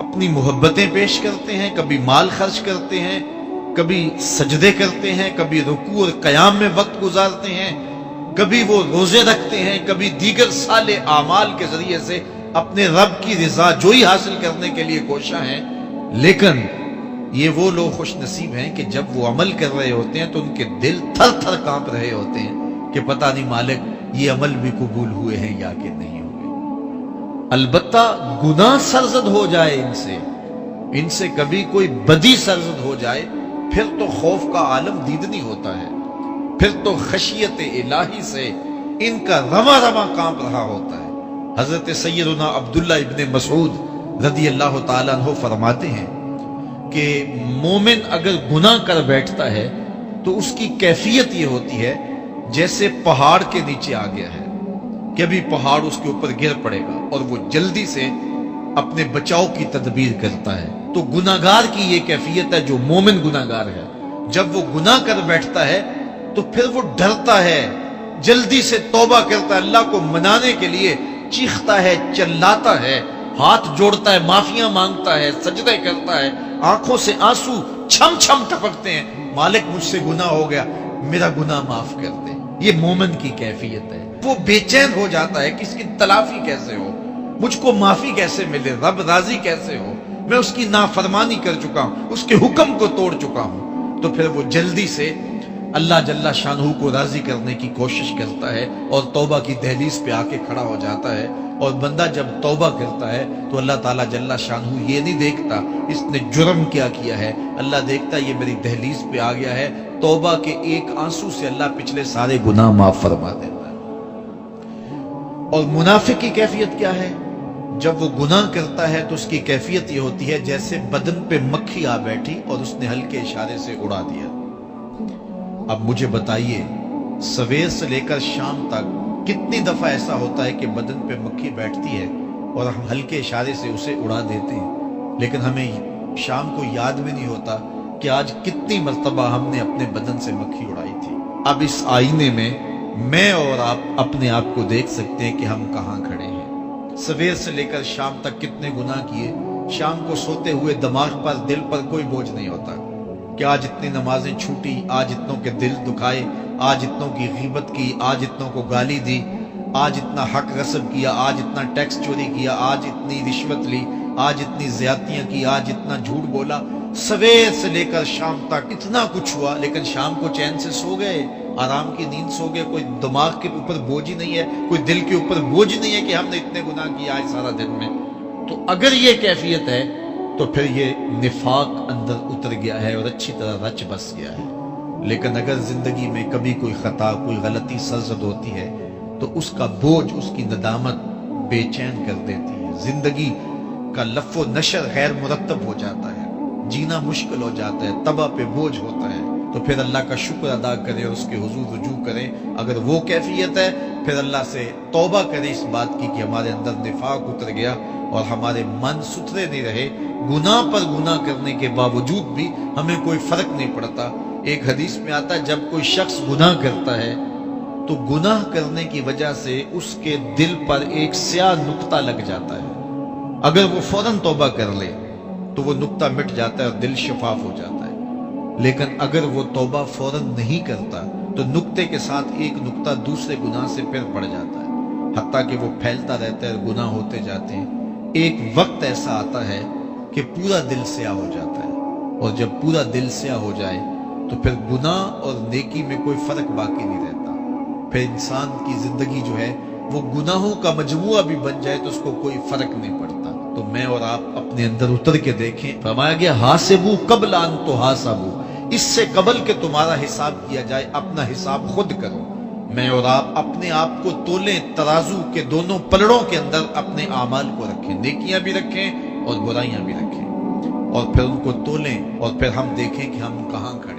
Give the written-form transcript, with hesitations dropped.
اپنی محبتیں پیش کرتے ہیں, کبھی مال خرچ کرتے ہیں, کبھی سجدے کرتے ہیں, کبھی رکوع اور قیام میں وقت گزارتے ہیں, کبھی وہ روزے رکھتے ہیں, کبھی دیگر صالح اعمال کے ذریعے سے اپنے رب کی رضا جوئی حاصل کرنے کے لیے کوشاں ہیں. لیکن یہ وہ لوگ خوش نصیب ہیں کہ جب وہ عمل کر رہے ہوتے ہیں تو ان کے دل تھر تھر کانپ رہے ہوتے ہیں کہ پتہ نہیں مالک یہ عمل بھی قبول ہوئے ہیں یا کہ نہیں ہوئے. البتہ گناہ سرزد ہو جائے ان سے کبھی کوئی بدی سرزد ہو جائے, پھر تو خوف کا عالم دیدنی ہوتا ہے, پھر تو خشیت الہی سے ان کا رواں رواں کانپ رہا ہوتا ہے. حضرت سیدنا عبداللہ ابن مسعود رضی اللہ تعالیٰ عنہ فرماتے ہیں کہ مومن اگر گناہ کر بیٹھتا ہے تو اس کی کیفیت یہ ہوتی ہے جیسے پہاڑ کے نیچے آ گیا ہے, کہ ابھی پہاڑ اس کے اوپر گر پڑے گا اور وہ جلدی سے اپنے بچاؤ کی تدبیر کرتا ہے. تو گناہگار کی یہ کیفیت ہے جو مومن گناہگار ہے. جب وہ گناہ کر بیٹھتا ہے تو پھر وہ ڈرتا ہے, جلدی سے توبہ کرتا ہے, اللہ کو منانے کے لیے چیختا ہے, چلاتا ہے, ہاتھ جوڑتا ہے, معافیاں مانگتا ہے, سجدے کرتا ہے, آنکھوں سے آنسو چھم چھم ٹپکتے ہیں, مالک مجھ سے گناہ ہو گیا, میرا گناہ معاف کر دے. یہ مومن کی کیفیت ہے. وہ بے چین ہو جاتا ہے کہ اس کی تلافی کیسے ہو, مجھ کو معافی کیسے ملے, رب راضی کیسے ہو, میں اس کی نافرمانی کر چکا ہوں, اس کے حکم کو توڑ چکا ہوں. تو پھر وہ جلدی سے اللہ جل شانہ کو راضی کرنے کی کوشش کرتا ہے اور توبہ کی دہلیز پہ آ کے کھڑا ہو جاتا ہے. اور بندہ جب توبہ کرتا ہے تو اللہ تعالیٰ جل شانہ یہ نہیں دیکھتا اس نے جرم کیا کیا ہے, اللہ دیکھتا یہ میری دہلیز پہ آ گیا ہے, توبہ کے ایک آنسو سے اللہ پچھلے سارے گناہ معاف فرما دیتا ہے. اور منافق کی کیفیت کیا ہے؟ جب وہ گناہ کرتا ہے تو اس کی کیفیت یہ ہوتی ہے جیسے بدن پہ مکھی آ بیٹھی اور اس نے ہلکے اشارے سے اڑا دیا. اب مجھے بتائیے سویر سے لے کر شام تک کتنی دفعہ ایسا ہوتا ہے کہ بدن پہ مکھی بیٹھتی ہے اور ہم ہلکے اشارے سے اسے اڑا دیتے ہیں, لیکن ہمیں شام کو یاد بھی نہیں ہوتا کہ آج کتنی مرتبہ ہم نے اپنے بدن سے مکھی اڑائی تھی. اب اس آئینے میں اور آپ اپنے آپ کو دیکھ سکتے ہیں کہ ہم کہاں کھڑے ہیں. سویر سے لے کر شام تک کتنے گناہ کیے, شام کو سوتے ہوئے دماغ پر دل پر کوئی بوجھ نہیں ہوتا کہ آج اتنی نمازیں چھوٹی, آج اتنوں کے دل دکھائے, آج اتنوں کی غیبت کی, آج اتنوں کو گالی دی, آج اتنا حق غصب کیا, آج اتنا ٹیکس چوری کیا, آج اتنی رشوت لی, آج اتنی زیادتیاں کی, آج اتنا جھوٹ بولا. سویر سے لے کر شام تک اتنا کچھ ہوا, لیکن شام کو چین سے سو گئے, آرام کی نیند سو گئے, کوئی دماغ کے اوپر بوجھ ہی نہیں ہے, کوئی دل کے اوپر بوجھ نہیں ہے کہ ہم نے اتنے گناہ کیے آج سارا دن میں. تو اگر یہ کیفیت ہے تو پھر یہ نفاق اندر اتر گیا ہے اور اچھی طرح رچ بس گیا ہے. لیکن اگر زندگی میں کبھی کوئی خطا, کوئی غلطی سرزد ہوتی ہے تو اس کا بوجھ, اس کی ندامت بے چین کر دیتی ہے. زندگی کا لف و نشر غیر مرتب ہو جاتا ہے, جینا مشکل ہو جاتا ہے, تباہ پہ بوجھ ہوتا ہے. تو پھر اللہ کا شکر ادا کرے اور اس کے حضور رجوع کریں. اگر وہ کیفیت ہے پھر اللہ سے توبہ کرے اس بات کی کہ ہمارے اندر نفاق اتر گیا اور ہمارے من ستھرے نہیں رہے. گناہ پر گناہ کرنے کے باوجود بھی ہمیں کوئی فرق نہیں پڑتا. ایک حدیث میں آتا ہے جب کوئی شخص گناہ کرتا ہے تو گناہ کرنے کی وجہ سے اس کے دل پر ایک سیاہ نقطہ لگ جاتا ہے. اگر وہ فوراً توبہ کر لے تو وہ نقطہ مٹ جاتا ہے اور دل شفاف ہو جاتا ہے. لیکن اگر وہ توبہ فوراً نہیں کرتا تو نقطے کے ساتھ ایک نقطہ دوسرے گناہ سے پھر پڑ جاتا ہے, حتیٰ کہ وہ پھیلتا رہتا ہے, گناہ ہوتے جاتے ہیں. ایک وقت ایسا آتا ہے کہ پورا دل سیاہ ہو جاتا ہے, اور جب پورا دل سیاہ ہو جائے تو پھر گناہ اور نیکی میں کوئی فرق باقی نہیں رہتا. پھر انسان کی زندگی جو ہے وہ گناہوں کا مجموعہ بھی بن جائے تو اس کو کوئی فرق نہیں پڑتا. تو میں اور آپ اپنے اندر اتر کے دیکھیں. فرمایا گیا حاسبو قبل ان تحاسبو, اس سے قبل کہ تمہارا حساب کیا جائے اپنا حساب خود کرو. میں اور آپ اپنے آپ کو تولیں, ترازو کے دونوں پلڑوں کے اندر اپنے اعمال کو رکھیں, نیکیاں بھی رکھیں اور برائیاں بھی رکھیں, اور پھر ان کو تولیں, اور پھر ہم دیکھیں کہ ہم کہاں کھڑے